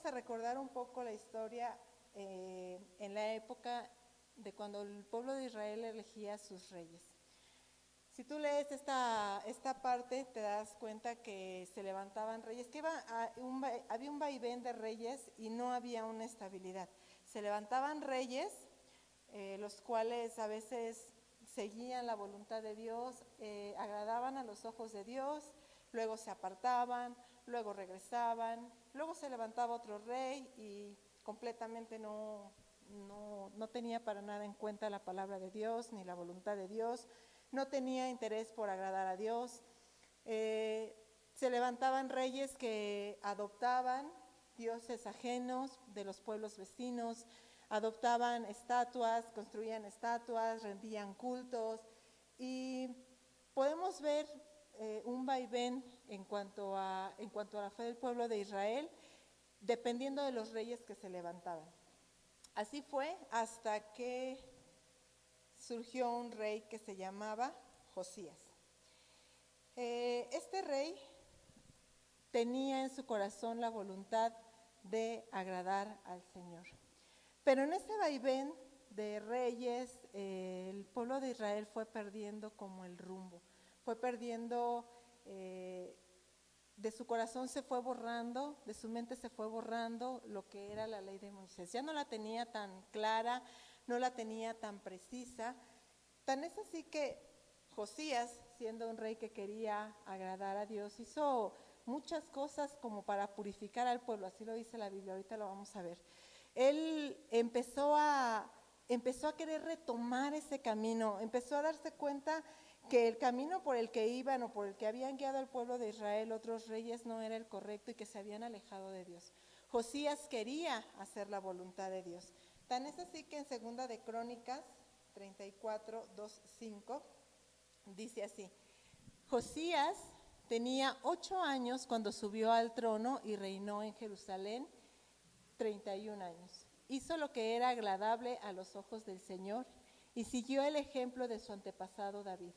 a recordar un poco la historia en la época de cuando el pueblo de Israel elegía a sus reyes. Si tú lees esta parte, te das cuenta que se levantaban reyes, que había un vaivén de reyes y no había una estabilidad. Se levantaban reyes, los cuales a veces seguían la voluntad de Dios, agradaban a los ojos de Dios, luego se apartaban, luego regresaban, luego se levantaba otro rey y completamente no tenía para nada en cuenta la palabra de Dios ni la voluntad de Dios, no tenía interés por agradar a Dios. Se levantaban reyes que adoptaban dioses ajenos de los pueblos vecinos, adoptaban estatuas, construían estatuas, rendían cultos, y podemos ver un vaivén en cuanto a la fe del pueblo de Israel, dependiendo de los reyes que se levantaban. Así fue hasta que surgió un rey que se llamaba Josías. Este rey tenía en su corazón la voluntad de agradar al Señor. Pero en ese vaivén de reyes, el pueblo de Israel fue perdiendo como el rumbo, fue perdiendo, de su corazón se fue borrando, de su mente se fue borrando lo que era la ley de Moisés. Ya no la tenía tan clara, no la tenía tan precisa. Tan es así que Josías, siendo un rey que quería agradar a Dios, hizo muchas cosas como para purificar al pueblo, así lo dice la Biblia, ahorita lo vamos a ver. Él empezó a querer retomar ese camino, empezó a darse cuenta que el camino por el que iban o por el que habían guiado al pueblo de Israel otros reyes no era el correcto y que se habían alejado de Dios. Josías quería hacer la voluntad de Dios. Tan es así que en 2 de Crónicas 34, 2, 5 dice así: Josías tenía 8 años cuando subió al trono y reinó en Jerusalén 31 años. Hizo lo que era agradable a los ojos del Señor y siguió el ejemplo de su antepasado David.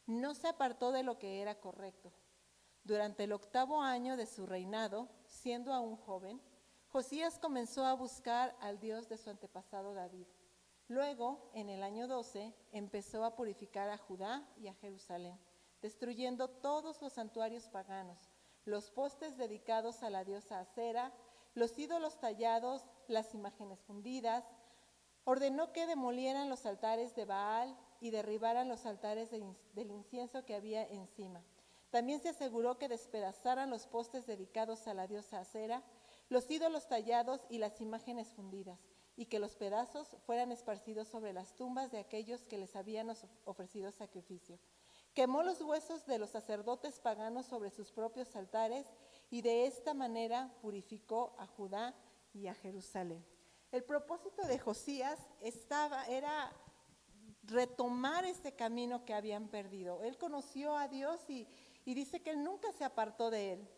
No se apartó de lo que era correcto. Durante el 8º año de su reinado, siendo aún joven, Josías comenzó a buscar al Dios de su antepasado David. Luego, en el año 12, empezó a purificar a Judá y a Jerusalén, destruyendo todos los santuarios paganos, los postes dedicados a la diosa Acera, los ídolos tallados, las imágenes fundidas. Ordenó que demolieran los altares de Baal y derribaran los altares del incienso que había encima. También se aseguró que despedazaran los postes dedicados a la diosa Acera, los ídolos tallados y las imágenes fundidas, y que los pedazos fueran esparcidos sobre las tumbas de aquellos que les habían ofrecido sacrificio. Quemó los huesos de los sacerdotes paganos sobre sus propios altares y de esta manera purificó a Judá y a Jerusalén. El propósito de Josías era retomar este camino que habían perdido. Él conoció a Dios y dice que él nunca se apartó de él.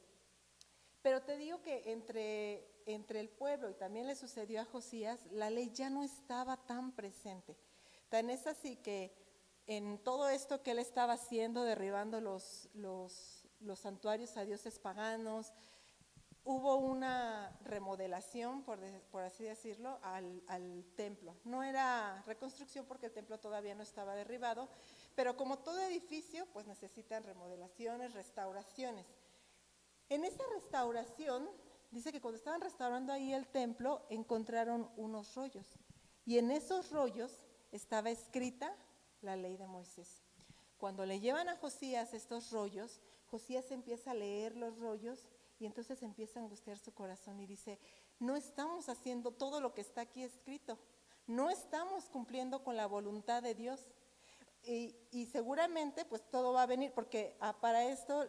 Pero te digo que entre el pueblo, y también le sucedió a Josías, la ley ya no estaba tan presente. Tan es así que en todo esto que él estaba haciendo, derribando los santuarios a dioses paganos, hubo una remodelación, por así decirlo, al templo. No era reconstrucción porque el templo todavía no estaba derribado, pero como todo edificio, pues necesitan remodelaciones, restauraciones. En esa restauración, dice que cuando estaban restaurando ahí el templo, encontraron unos rollos. Y en esos rollos estaba escrita la ley de Moisés. Cuando le llevan a Josías estos rollos, Josías empieza a leer los rollos y entonces empieza a angustiar su corazón y dice: no estamos haciendo todo lo que está aquí escrito, no estamos cumpliendo con la voluntad de Dios. Y seguramente pues todo va a venir, porque para esto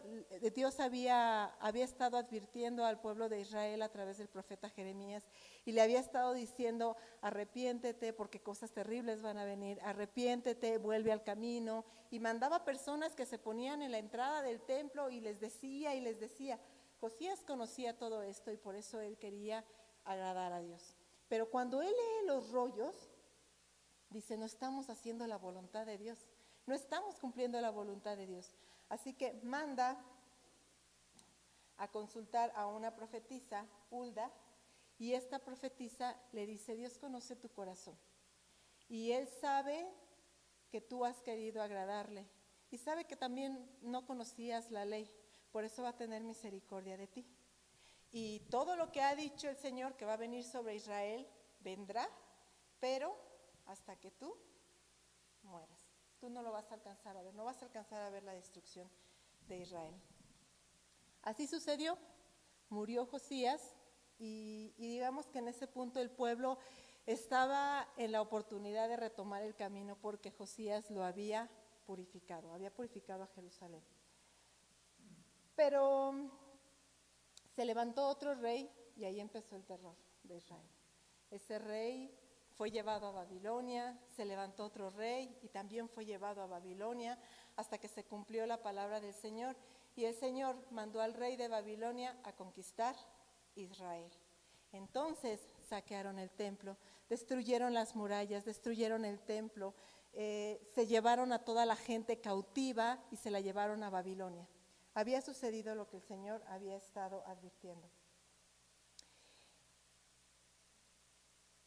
Dios había estado advirtiendo al pueblo de Israel a través del profeta Jeremías y le había estado diciendo: arrepiéntete porque cosas terribles van a venir, arrepiéntete, vuelve al camino. Y mandaba personas que se ponían en la entrada del templo y les decía. Josías conocía todo esto y por eso él quería agradar a Dios. Pero cuando él lee los rollos, dice: no estamos haciendo la voluntad de Dios, no estamos cumpliendo la voluntad de Dios. Así que manda a consultar a una profetisa, Hulda, Y esta profetisa le dice, Dios conoce tu corazón y Él sabe que tú has querido agradarle y sabe que también no conocías la ley, por eso va a tener misericordia de ti. Y todo lo que ha dicho el Señor que va a venir sobre Israel, vendrá, pero hasta que tú mueras. Tú no lo vas a alcanzar a ver, no vas a alcanzar a ver la destrucción de Israel. Así sucedió, murió Josías y digamos que en ese punto el pueblo estaba en la oportunidad de retomar el camino porque Josías lo había purificado a Jerusalén. Pero se levantó otro rey y ahí empezó el terror de Israel. Ese rey fue llevado a Babilonia, se levantó otro rey y también fue llevado a Babilonia hasta que se cumplió la palabra del Señor. Y el Señor mandó al rey de Babilonia a conquistar Israel. Entonces saquearon el templo, destruyeron las murallas, destruyeron el templo, se llevaron a toda la gente cautiva y se la llevaron a Babilonia. Había sucedido lo que el Señor había estado advirtiendo.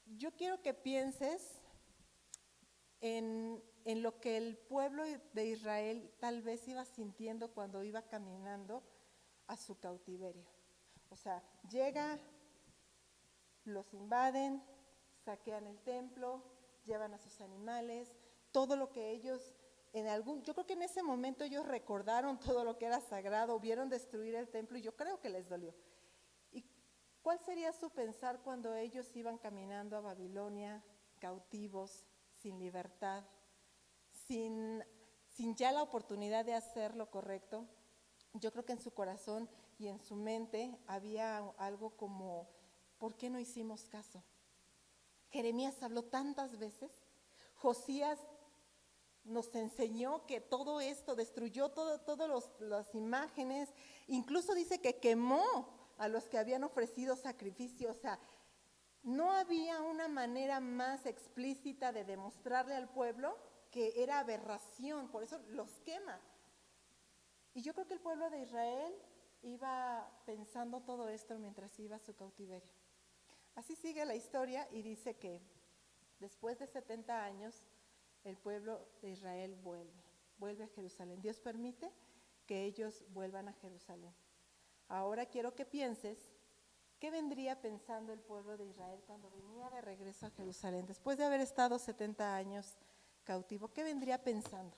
Yo quiero que pienses en lo que el pueblo de Israel tal vez iba sintiendo cuando iba caminando a su cautiverio. O sea, llega, los invaden, saquean el templo, llevan a sus animales, todo lo que ellos yo creo que en ese momento ellos recordaron todo lo que era sagrado, vieron destruir el templo y yo creo que les dolió. ¿Y cuál sería su pensar cuando ellos iban caminando a Babilonia, cautivos, sin libertad, sin ya la oportunidad de hacer lo correcto? Yo creo que en su corazón y en su mente había algo como, ¿por qué no hicimos caso? Jeremías habló tantas veces, Josías nos enseñó que todo esto destruyó todas las imágenes, incluso dice que quemó a los que habían ofrecido sacrificio. O sea, no había una manera más explícita de demostrarle al pueblo que era aberración, por eso los quema. Y yo creo que el pueblo de Israel iba pensando todo esto mientras iba a su cautiverio. Así sigue la historia y dice que después de 70 años el pueblo de Israel vuelve a Jerusalén. Dios permite que ellos vuelvan a Jerusalén. Ahora quiero que pienses, ¿qué vendría pensando el pueblo de Israel cuando venía de regreso a Jerusalén? Después de haber estado 70 años cautivo, ¿qué vendría pensando?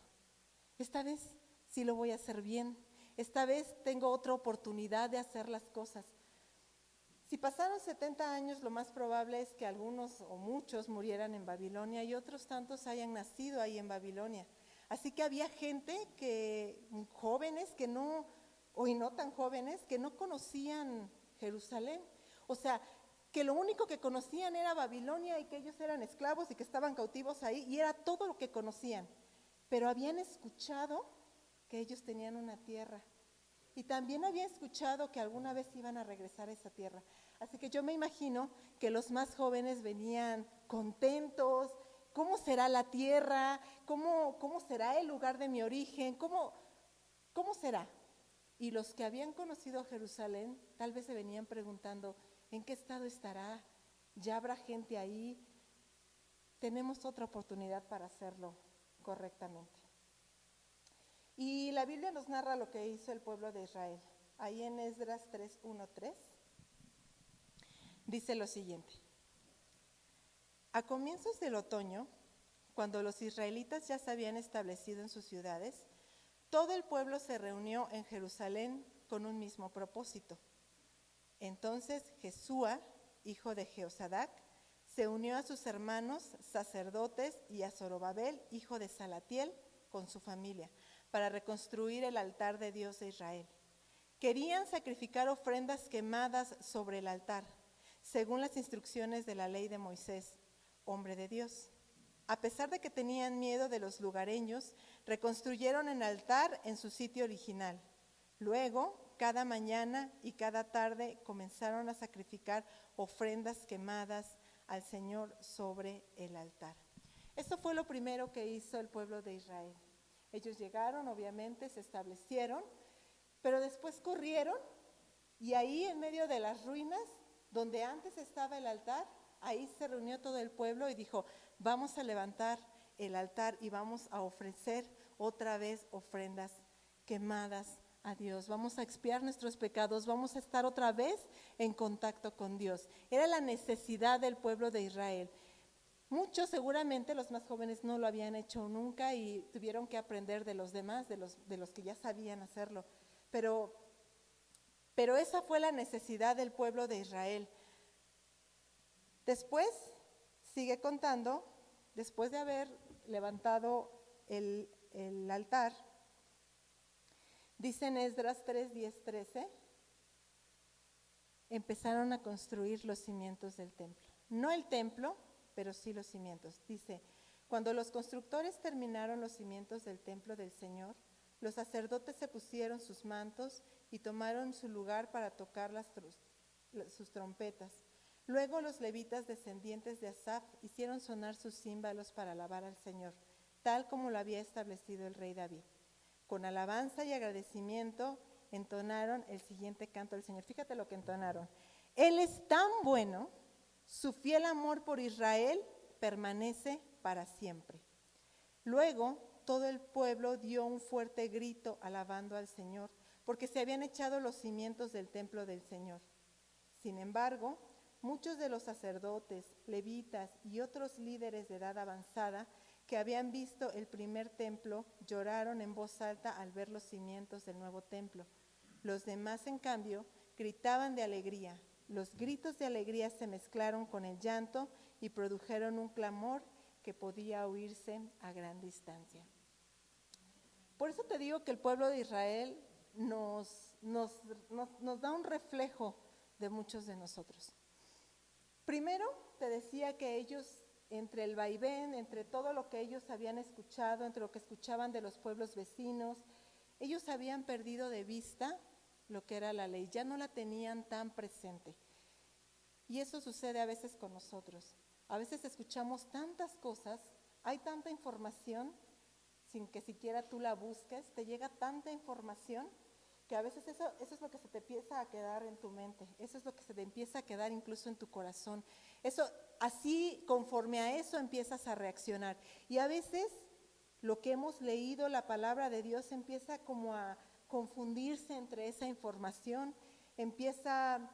Esta vez sí lo voy a hacer bien. Esta vez tengo otra oportunidad de hacer las cosas. Si pasaron 70 años, lo más probable es que algunos o muchos murieran en Babilonia y otros tantos hayan nacido ahí en Babilonia. Así que había gente jóvenes y no tan jóvenes, que no conocían Jerusalén. O sea, que lo único que conocían era Babilonia y que ellos eran esclavos y que estaban cautivos ahí y era todo lo que conocían. Pero habían escuchado que ellos tenían una tierra. Y también había escuchado que alguna vez iban a regresar a esa tierra. Así que yo me imagino que los más jóvenes venían contentos. ¿Cómo será la tierra? ¿Cómo será el lugar de mi origen? ¿Cómo será? Y los que habían conocido Jerusalén tal vez se venían preguntando, ¿en qué estado estará? ¿Ya habrá gente ahí? Tenemos otra oportunidad para hacerlo correctamente. Y la Biblia nos narra lo que hizo el pueblo de Israel. Ahí en Esdras 3:1-3 dice lo siguiente: a comienzos del otoño, cuando los israelitas ya se habían establecido en sus ciudades, todo el pueblo se reunió en Jerusalén con un mismo propósito. Entonces Jesúa, hijo de Jehosadac, se unió a sus hermanos sacerdotes y a Zorobabel, hijo de Salatiel, con su familia, para reconstruir el altar de Dios de Israel. Querían sacrificar ofrendas quemadas sobre el altar, según las instrucciones de la ley de Moisés, hombre de Dios. A pesar de que tenían miedo de los lugareños, reconstruyeron el altar en su sitio original. Luego, cada mañana y cada tarde comenzaron a sacrificar ofrendas quemadas al Señor sobre el altar. Esto fue lo primero que hizo el pueblo de Israel. Ellos llegaron, obviamente, se establecieron, pero después corrieron y ahí en medio de las ruinas donde antes estaba el altar, ahí se reunió todo el pueblo y dijo, vamos a levantar el altar y vamos a ofrecer otra vez ofrendas quemadas a Dios. Vamos a expiar nuestros pecados, vamos a estar otra vez en contacto con Dios. Era la necesidad del pueblo de Israel. Muchos, seguramente los más jóvenes, no lo habían hecho nunca y tuvieron que aprender de los demás, de los que ya sabían hacerlo. Pero esa fue la necesidad del pueblo de Israel. Después, sigue contando, después de haber levantado el altar, dice en Esdras 3, 10, 13, empezaron a construir los cimientos del templo. No el templo, pero sí los cimientos. Dice, cuando los constructores terminaron los cimientos del templo del Señor, los sacerdotes se pusieron sus mantos y tomaron su lugar para tocar sus trompetas. Luego los levitas descendientes de Asaf hicieron sonar sus címbalos para alabar al Señor, tal como lo había establecido el rey David. Con alabanza y agradecimiento entonaron el siguiente canto al Señor. Fíjate lo que entonaron. Él es tan bueno, su fiel amor por Israel permanece para siempre. Luego todo el pueblo dio un fuerte grito alabando al Señor, porque se habían echado los cimientos del templo del Señor. Sin embargo, muchos de los sacerdotes, levitas y otros líderes de edad avanzada que habían visto el primer templo lloraron en voz alta al ver los cimientos del nuevo templo. Los demás, en cambio, gritaban de alegría. Los gritos de alegría se mezclaron con el llanto y produjeron un clamor que podía oírse a gran distancia. Por eso te digo que el pueblo de Israel nos da un reflejo de muchos de nosotros. Primero, te decía que ellos, entre el vaivén, entre todo lo que ellos habían escuchado, entre lo que escuchaban de los pueblos vecinos, ellos habían perdido de vista lo que era la ley, ya no la tenían tan presente. Y eso sucede a veces con nosotros. A veces escuchamos tantas cosas, hay tanta información, sin que siquiera tú la busques, te llega tanta información que a veces eso es lo que se te empieza a quedar en tu mente, eso es lo que se te empieza a quedar incluso en tu corazón. Eso, así, conforme a eso empiezas a reaccionar. Y a veces lo que hemos leído, la palabra de Dios, empieza como a confundirse entre esa información, empieza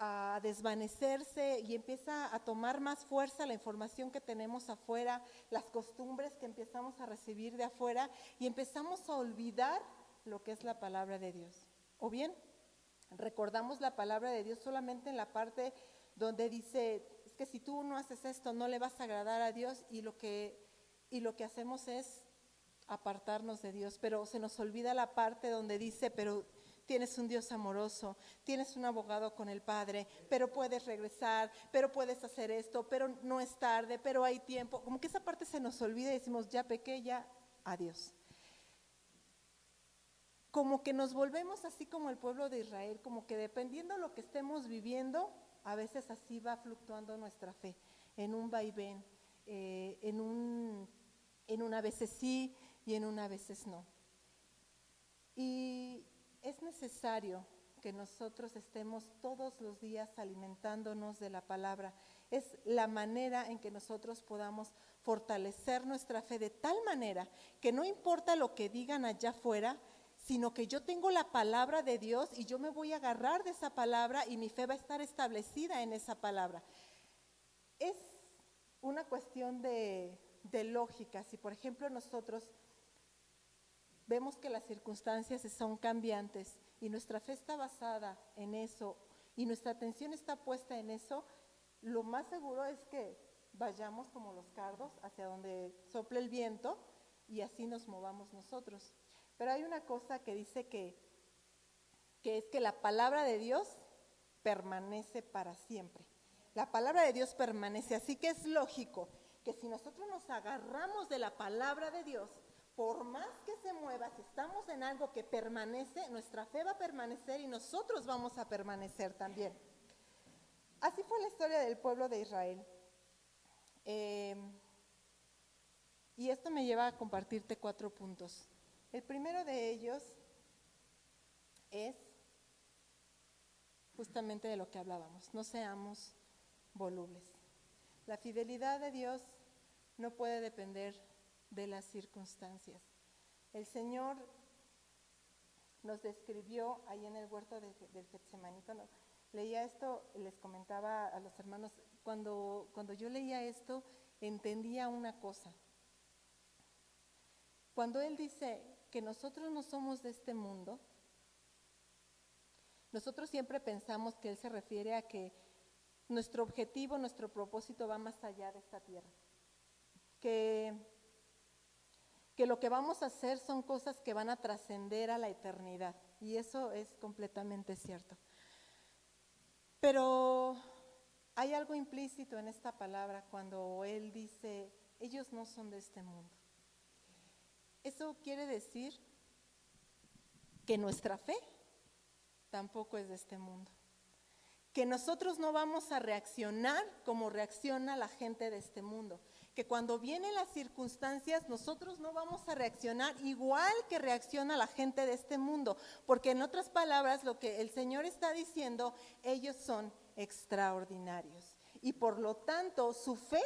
a desvanecerse y empieza a tomar más fuerza la información que tenemos afuera, las costumbres que empezamos a recibir de afuera y empezamos a olvidar lo que es la palabra de Dios. O bien, recordamos la palabra de Dios solamente en la parte donde dice, es que si tú no haces esto no le vas a agradar a Dios y lo que hacemos es apartarnos de Dios, pero se nos olvida la parte donde dice, pero tienes un Dios amoroso, tienes un abogado con el Padre, pero puedes regresar, pero puedes hacer esto, pero no es tarde, pero hay tiempo. Como que esa parte se nos olvida y decimos, ya pequé, ya, adiós. Como que nos volvemos así como el pueblo de Israel, como que dependiendo de lo que estemos viviendo, a veces así va fluctuando nuestra fe, en un vaivén, en una veces sí y en una veces no. Y es necesario que nosotros estemos todos los días alimentándonos de la palabra. Es la manera en que nosotros podamos fortalecer nuestra fe de tal manera que no importa lo que digan allá afuera, sino que yo tengo la palabra de Dios y yo me voy a agarrar de esa palabra y mi fe va a estar establecida en esa palabra. Es una cuestión de lógica. Si por ejemplo nosotros vemos que las circunstancias son cambiantes y nuestra fe está basada en eso y nuestra atención está puesta en eso, lo más seguro es que vayamos como los cardos hacia donde sople el viento y así nos movamos nosotros. Pero hay una cosa que dice que es que la palabra de Dios permanece para siempre. La palabra de Dios permanece, así que es lógico que si nosotros nos agarramos de la palabra de Dios, por más que se mueva, si estamos en algo que permanece, nuestra fe va a permanecer y nosotros vamos a permanecer también. Así fue la historia del pueblo de Israel. Y esto me lleva a compartirte 4 puntos. El primero de ellos es justamente de lo que hablábamos, no seamos volubles. La fidelidad de Dios no puede depender de las circunstancias. El Señor nos describió ahí en el huerto del Getsemaní. Cuando leía esto, les comentaba a los hermanos, cuando yo leía esto, entendía una cosa. Cuando Él dice que nosotros no somos de este mundo, nosotros siempre pensamos que Él se refiere a que nuestro objetivo, nuestro propósito va más allá de esta tierra. Que lo que vamos a hacer son cosas que van a trascender a la eternidad. Y eso es completamente cierto. Pero hay algo implícito en esta palabra cuando Él dice, ellos no son de este mundo. Eso quiere decir que nuestra fe tampoco es de este mundo. Que nosotros no vamos a reaccionar como reacciona la gente de este mundo. Que cuando vienen las circunstancias, nosotros no vamos a reaccionar igual que reacciona la gente de este mundo. Porque en otras palabras, lo que el Señor está diciendo, ellos son extraordinarios. Y por lo tanto, su fe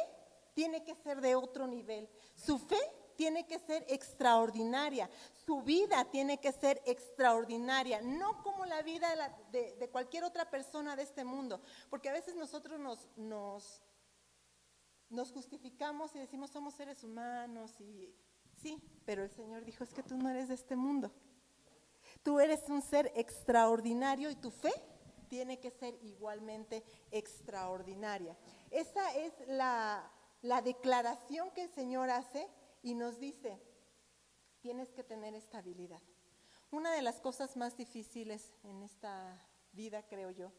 tiene que ser de otro nivel. Su fe tiene que ser extraordinaria, su vida tiene que ser extraordinaria, no como la vida de cualquier otra persona de este mundo, porque a veces nosotros nos justificamos y decimos somos seres humanos, y sí, pero el Señor dijo es que tú no eres de este mundo, tú eres un ser extraordinario y tu fe tiene que ser igualmente extraordinaria. Esa es la declaración que el Señor hace. Y nos dice, tienes que tener estabilidad. Una de las cosas más difíciles en esta vida, creo yo,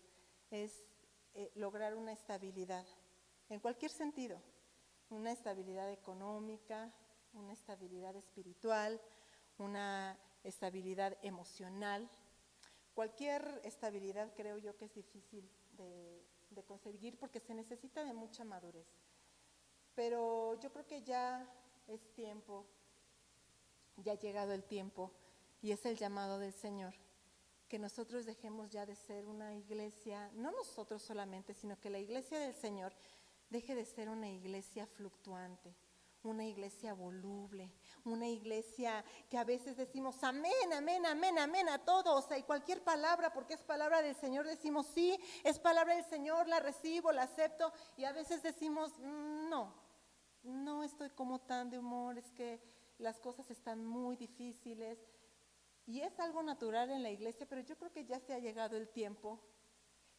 es lograr una estabilidad, en cualquier sentido. Una estabilidad económica, una estabilidad espiritual, una estabilidad emocional. Cualquier estabilidad creo yo que es difícil de conseguir porque se necesita de mucha madurez. Pero yo creo que ya es tiempo, ya ha llegado el tiempo y es el llamado del Señor, que nosotros dejemos ya de ser una iglesia, no nosotros solamente, sino que la iglesia del Señor deje de ser una iglesia fluctuante, una iglesia voluble, una iglesia que a veces decimos amén, amén, amén, amén a todo, o sea, y cualquier palabra, porque es palabra del Señor, decimos sí, es palabra del Señor, la recibo, la acepto, y a veces decimos no estoy como tan de humor, es que las cosas están muy difíciles. Y es algo natural en la iglesia, pero yo creo que ya se ha llegado el tiempo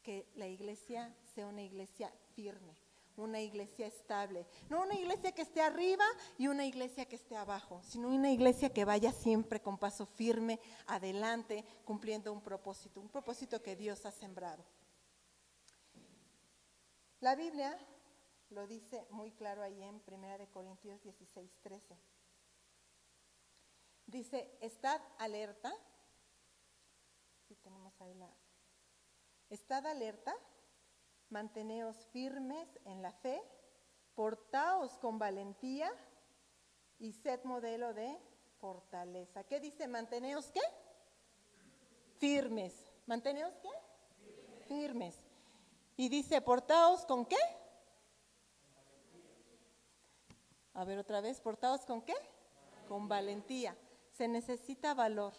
que la iglesia sea una iglesia firme, una iglesia estable. No una iglesia que esté arriba y una iglesia que esté abajo, sino una iglesia que vaya siempre con paso firme adelante, cumpliendo un propósito que Dios ha sembrado. La Biblia lo dice muy claro ahí en 1 Corintios 16:13. Dice, estad alerta. Sí, tenemos ahí estad alerta, manteneos firmes en la fe, portaos con valentía y sed modelo de fortaleza. ¿Qué dice? ¿Manteneos qué? Firmes. ¿Manteneos qué? Firmes. Y dice, portaos con qué? A ver otra vez, ¿portaos con qué? Con valentía. Se necesita valor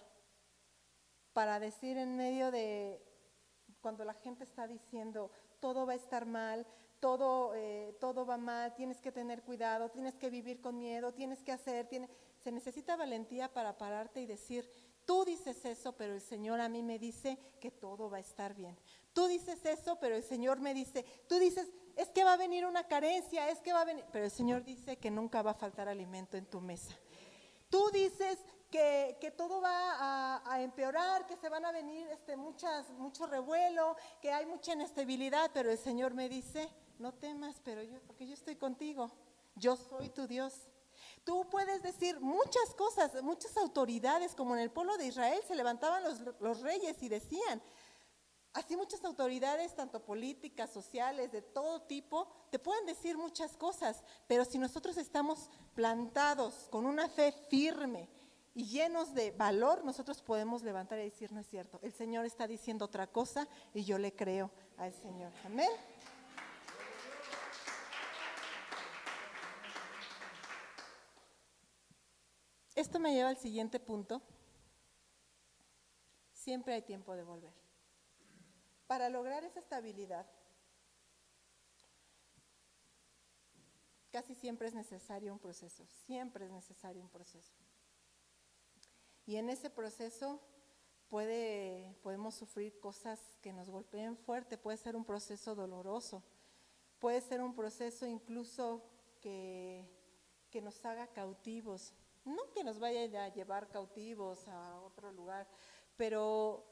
para decir en medio de cuando la gente está diciendo todo va a estar mal, todo va mal, tienes que tener cuidado, tienes que vivir con miedo, tienes que hacer, se necesita valentía para pararte y decir, tú dices eso, pero el Señor a mí me dice que todo va a estar bien. Tú dices eso, pero el Señor me dice, tú dices, es que va a venir una carencia, es que va a venir, pero el Señor dice que nunca va a faltar alimento en tu mesa. Tú dices que todo va a empeorar, que se van a venir mucho revuelo, que hay mucha inestabilidad, pero el Señor me dice, no temas, porque yo estoy contigo, yo soy tu Dios. Tú puedes decir muchas cosas, muchas autoridades, como en el pueblo de Israel se levantaban los reyes y decían, así muchas autoridades, tanto políticas, sociales, de todo tipo, te pueden decir muchas cosas, pero si nosotros estamos plantados con una fe firme y llenos de valor, nosotros podemos levantar y decir, no es cierto, el Señor está diciendo otra cosa y yo le creo al Señor. Amén. Esto me lleva al siguiente punto. Siempre hay tiempo de volver. Para lograr esa estabilidad, casi siempre es necesario un proceso, siempre es necesario un proceso. Y en ese proceso podemos sufrir cosas que nos golpeen fuerte, puede ser un proceso doloroso, puede ser un proceso incluso que nos haga cautivos, no que nos vaya a llevar cautivos a otro lugar, pero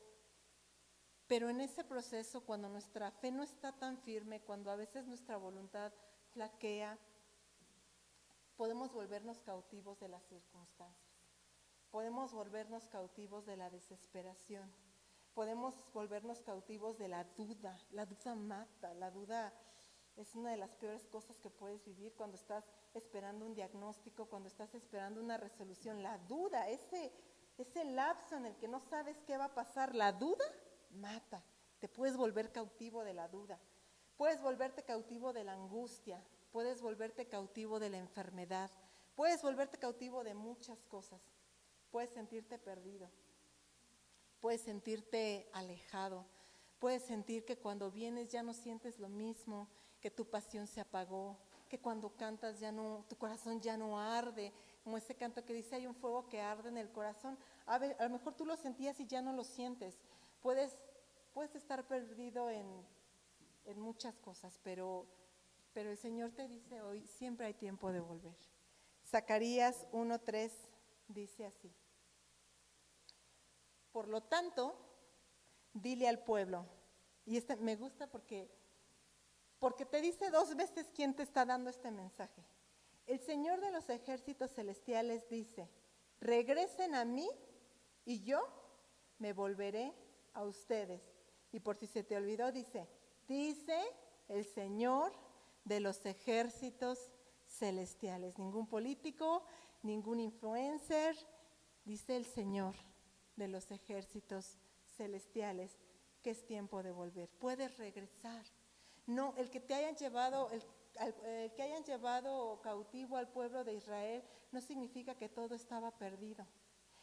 en ese proceso, cuando nuestra fe no está tan firme, cuando a veces nuestra voluntad flaquea, podemos volvernos cautivos de las circunstancias, podemos volvernos cautivos de la desesperación, podemos volvernos cautivos de la duda mata, la duda es una de las peores cosas que puedes vivir cuando estás esperando un diagnóstico, cuando estás esperando una resolución. La duda, ese lapso en el que no sabes qué va a pasar, la duda mata. Te puedes volver cautivo de la duda, puedes volverte cautivo de la angustia, puedes volverte cautivo de la enfermedad, puedes volverte cautivo de muchas cosas. Puedes sentirte perdido, puedes sentirte alejado, puedes sentir que cuando vienes ya no sientes lo mismo, que tu pasión se apagó, que cuando cantas tu corazón ya no arde, como ese canto que dice hay un fuego que arde en el corazón. A lo mejor tú lo sentías y ya no lo sientes. Puedes estar perdido en muchas cosas, pero el Señor te dice hoy, siempre hay tiempo de volver. Zacarías 1:3 dice así: por lo tanto, dile al pueblo, y me gusta porque te dice 2 veces quién te está dando este mensaje. El Señor de los ejércitos celestiales dice, regresen a mí y yo me volveré a ustedes. Y por si se te olvidó, dice el Señor de los ejércitos celestiales. Ningún político, ningún influencer, dice el Señor de los ejércitos celestiales que es tiempo de volver. Puedes regresar. No, el que te hayan llevado, el que hayan llevado cautivo al pueblo de Israel no significa que todo estaba perdido.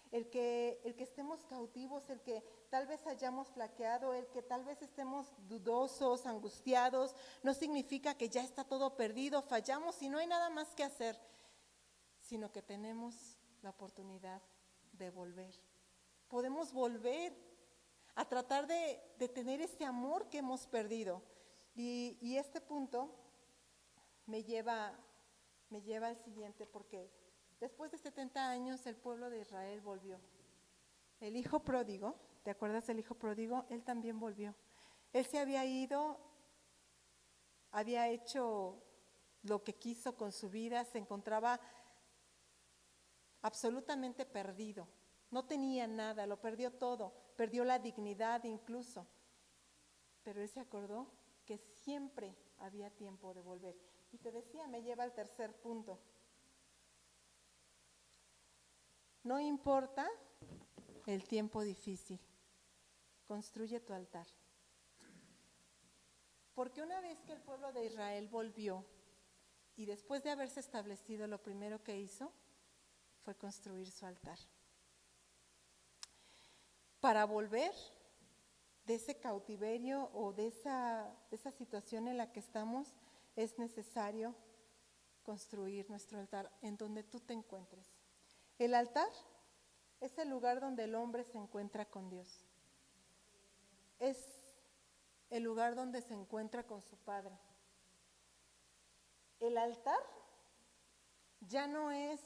El que estemos cautivos, el que tal vez hayamos flaqueado, el que tal vez estemos dudosos, angustiados, no significa que ya está todo perdido, fallamos y no hay nada más que hacer, sino que tenemos la oportunidad de volver. Podemos volver a tratar de tener ese amor que hemos perdido. Y este punto me lleva al siguiente, porque después de 70 años el pueblo de Israel volvió. El hijo pródigo, ¿te acuerdas del hijo pródigo? Él también volvió. Él se había ido, había hecho lo que quiso con su vida, se encontraba absolutamente perdido. No tenía nada, lo perdió todo, perdió la dignidad incluso. Pero él se acordó que siempre había tiempo de volver. Y te decía, me lleva al tercer punto. No importa el tiempo difícil, construye tu altar. Porque una vez que el pueblo de Israel volvió, y después de haberse establecido, lo primero que hizo fue construir su altar. Para volver de ese cautiverio o de esa situación en la que estamos, es necesario construir nuestro altar en donde tú te encuentres. El altar es el lugar donde el hombre se encuentra con Dios. Es el lugar donde se encuentra con su Padre. El altar ya no es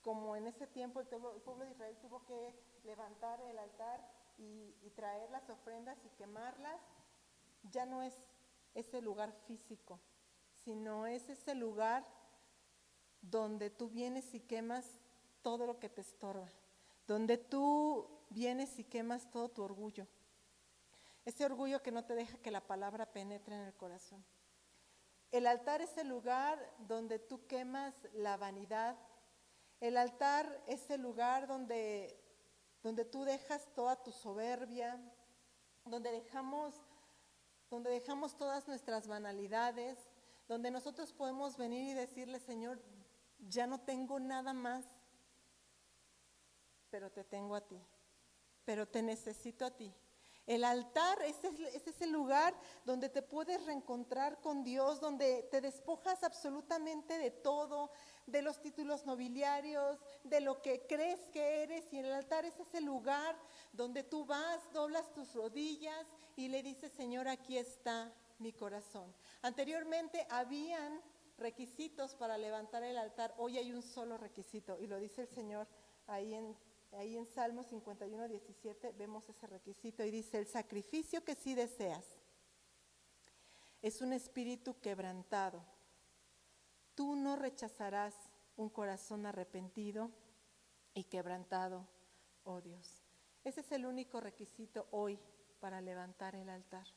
como en ese tiempo el pueblo de Israel tuvo que levantar el altar y traer las ofrendas y quemarlas. Ya no es ese lugar físico, sino es ese lugar donde tú vienes y quemas todo lo que te estorba, donde tú vienes y quemas todo tu orgullo, ese orgullo que no te deja que la palabra penetre en el corazón. El altar es el lugar donde tú quemas la vanidad, El altar es el lugar donde tú dejas toda tu soberbia, donde dejamos todas nuestras banalidades, donde nosotros podemos venir y decirle, Señor, ya no tengo nada más, pero te tengo a ti, pero te necesito a ti. El altar es el lugar donde te puedes reencontrar con Dios, donde te despojas absolutamente de todo, de los títulos nobiliarios, de lo que crees que eres. Y el altar es ese lugar donde tú vas, doblas tus rodillas y le dices, Señor, aquí está mi corazón. Anteriormente habían requisitos para levantar el altar, hoy hay un solo requisito y lo dice el Señor ahí en Salmo 51, 17 vemos ese requisito y dice, el sacrificio que sí deseas es un espíritu quebrantado. Tú no rechazarás un corazón arrepentido y quebrantado, oh Dios. Ese es el único requisito hoy para levantar el altar.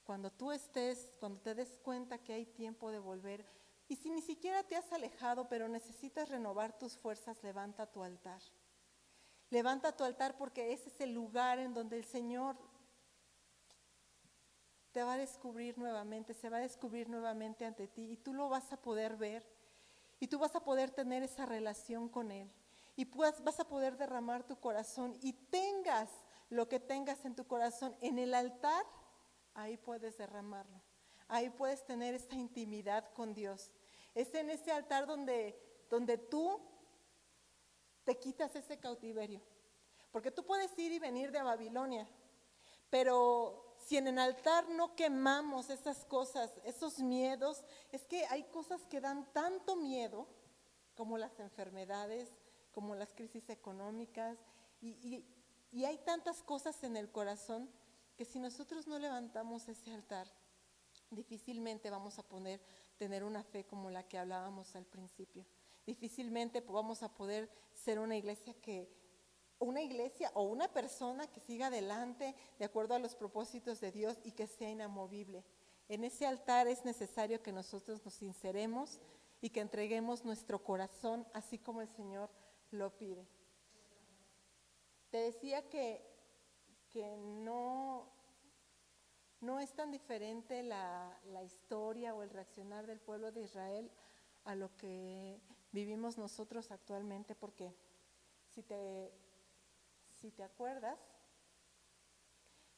Cuando te des cuenta que hay tiempo de volver, y si ni siquiera te has alejado, pero necesitas renovar tus fuerzas, levanta tu altar. Levanta tu altar porque ese es el lugar en donde el Señor te va a descubrir nuevamente, se va a descubrir nuevamente ante ti y tú lo vas a poder ver y tú vas a poder tener esa relación con Él y vas a poder derramar tu corazón y tengas lo que tengas en tu corazón en el altar, ahí puedes derramarlo, ahí puedes tener esta intimidad con Dios. Es en ese altar donde tú te quitas ese cautiverio. Porque tú puedes ir y venir de Babilonia, pero si en el altar no quemamos esas cosas, esos miedos, es que hay cosas que dan tanto miedo, como las enfermedades, como las crisis económicas, y hay tantas cosas en el corazón que si nosotros no levantamos ese altar, difícilmente vamos a poder tener una fe como la que hablábamos al principio. Difícilmente vamos a poder ser una iglesia o una persona que siga adelante de acuerdo a los propósitos de Dios y que sea inamovible. En ese altar es necesario que nosotros nos sinceremos y que entreguemos nuestro corazón así como el Señor lo pide. Te decía que no es tan diferente la historia o el reaccionar del pueblo de Israel a lo que vivimos nosotros actualmente, porque si te acuerdas,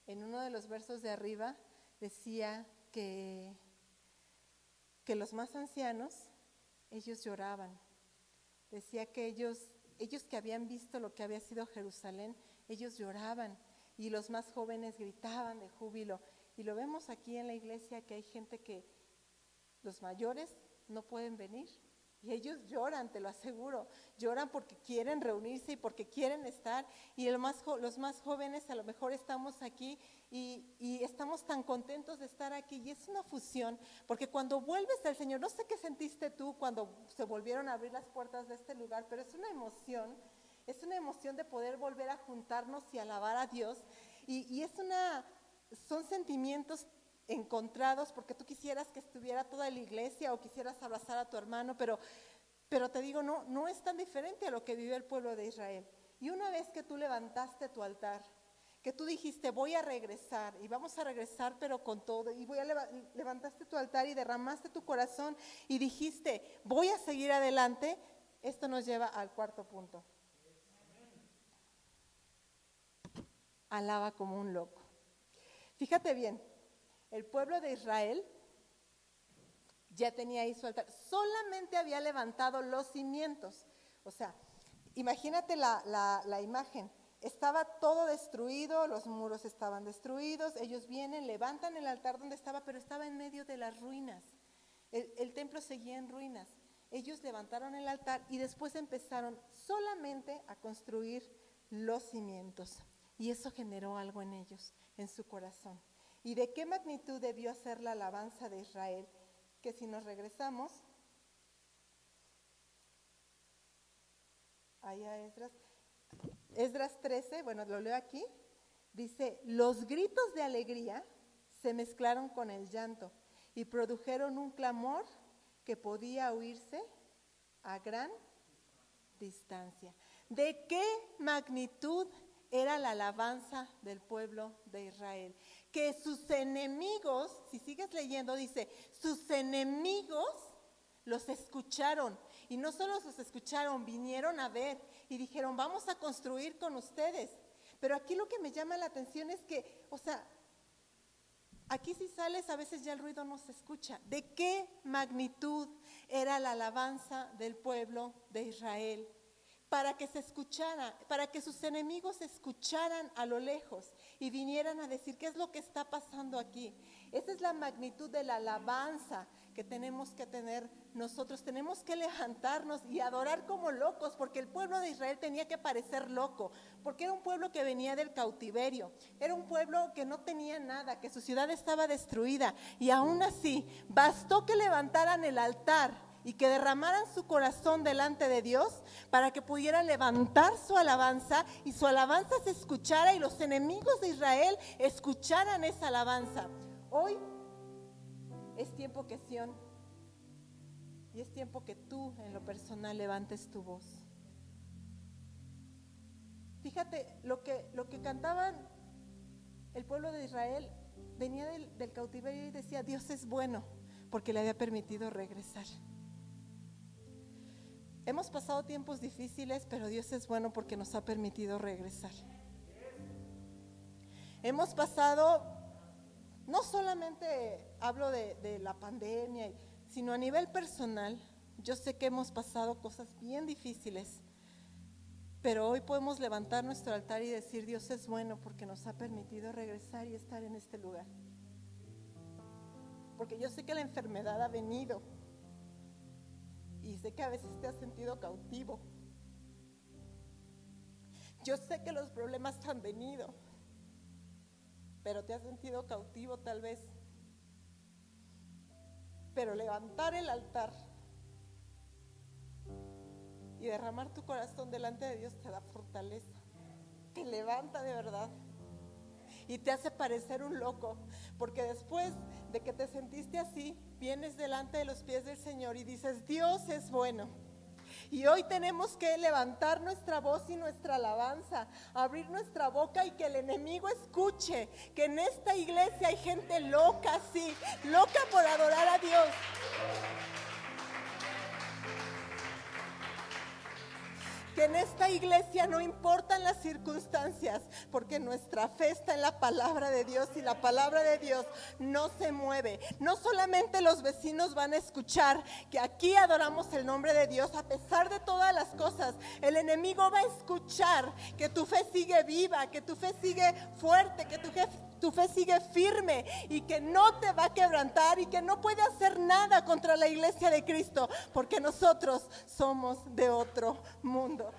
en uno de los versos de arriba decía que los más ancianos, ellos lloraban. Decía que ellos que habían visto lo que había sido Jerusalén, ellos lloraban y los más jóvenes gritaban de júbilo. Y lo vemos aquí en la iglesia que hay gente que los mayores no pueden venir. Y ellos lloran, te lo aseguro, lloran porque quieren reunirse y porque quieren estar. Y los más jóvenes a lo mejor estamos aquí y estamos tan contentos de estar aquí. Y es una fusión, porque cuando vuelves al Señor, no sé qué sentiste tú cuando se volvieron a abrir las puertas de este lugar, pero es una emoción de poder volver a juntarnos y alabar a Dios. Y son sentimientos encontrados, porque tú quisieras que estuviera toda la iglesia o quisieras abrazar a tu hermano, pero te digo, no es tan diferente a lo que vivió el pueblo de Israel. Y una vez que tú levantaste tu altar, que tú dijiste, voy a regresar, y vamos a regresar pero con todo, y levantaste tu altar y derramaste tu corazón y dijiste, voy a seguir adelante, esto nos lleva al cuarto punto. Alaba como un loco. Fíjate bien, el pueblo de Israel ya tenía ahí su altar, solamente había levantado los cimientos. O sea, imagínate la imagen, estaba todo destruido, los muros estaban destruidos, ellos vienen, levantan el altar donde estaba, pero estaba en medio de las ruinas. El templo seguía en ruinas. Ellos levantaron el altar y después empezaron solamente a construir los cimientos. Y eso generó algo en ellos, en su corazón. ¿Y de qué magnitud debió ser la alabanza de Israel? Que si nos regresamos ahí a Esdras 13, bueno, lo leo aquí, dice, los gritos de alegría se mezclaron con el llanto y produjeron un clamor que podía oírse a gran distancia. ¿De qué magnitud era la alabanza del pueblo de Israel? Que sus enemigos, si sigues leyendo, dice, sus enemigos los escucharon. Y no solo los escucharon, vinieron a ver y dijeron, vamos a construir con ustedes. Pero aquí lo que me llama la atención es que, aquí si sales a veces ya el ruido no se escucha. ¿De qué magnitud era la alabanza del pueblo de Israel? Para que se escuchara, para que sus enemigos escucharan a lo lejos y vinieran a decir, ¿qué es lo que está pasando aquí? Esa es la magnitud de la alabanza que tenemos que tener nosotros. Tenemos que levantarnos y adorar como locos, porque el pueblo de Israel tenía que parecer loco, porque era un pueblo que venía del cautiverio, era un pueblo que no tenía nada, que su ciudad estaba destruida, y aún así bastó que levantaran el altar y que derramaran su corazón delante de Dios para que pudieran levantar su alabanza y su alabanza se escuchara y los enemigos de Israel escucharan esa alabanza. Hoy es tiempo que Sión, y es tiempo que tú en lo personal levantes tu voz. Fíjate, lo que cantaban el pueblo de Israel venía del cautiverio y decía, Dios es bueno porque le había permitido regresar. Hemos pasado tiempos difíciles, pero Dios es bueno porque nos ha permitido regresar. Hemos pasado, no solamente hablo de la pandemia, sino a nivel personal. Yo sé que hemos pasado cosas bien difíciles, pero hoy podemos levantar nuestro altar y decir, Dios es bueno porque nos ha permitido regresar y estar en este lugar. Porque yo sé que la enfermedad ha venido. Y sé que a veces te has sentido cautivo. Yo sé que los problemas han venido, pero te has sentido cautivo tal vez. Pero levantar el altar y derramar tu corazón delante de Dios te da fortaleza. Te levanta de verdad. Y te hace parecer un loco, porque después de que te sentiste así, vienes delante de los pies del Señor y dices, Dios es bueno. Y hoy tenemos que levantar nuestra voz y nuestra alabanza, abrir nuestra boca y que el enemigo escuche que en esta iglesia hay gente loca, sí, loca por adorar a Dios. Que en esta iglesia no importan las circunstancias, porque nuestra fe está en la palabra de Dios y la palabra de Dios no se mueve. No solamente los vecinos van a escuchar que aquí adoramos el nombre de Dios a pesar de todas las cosas. El enemigo va a escuchar que tu fe sigue viva, que tu fe sigue fuerte, que tu fe sigue firme y que no te va a quebrantar y que no puede hacer nada contra la iglesia de Cristo, porque nosotros somos de otro mundo.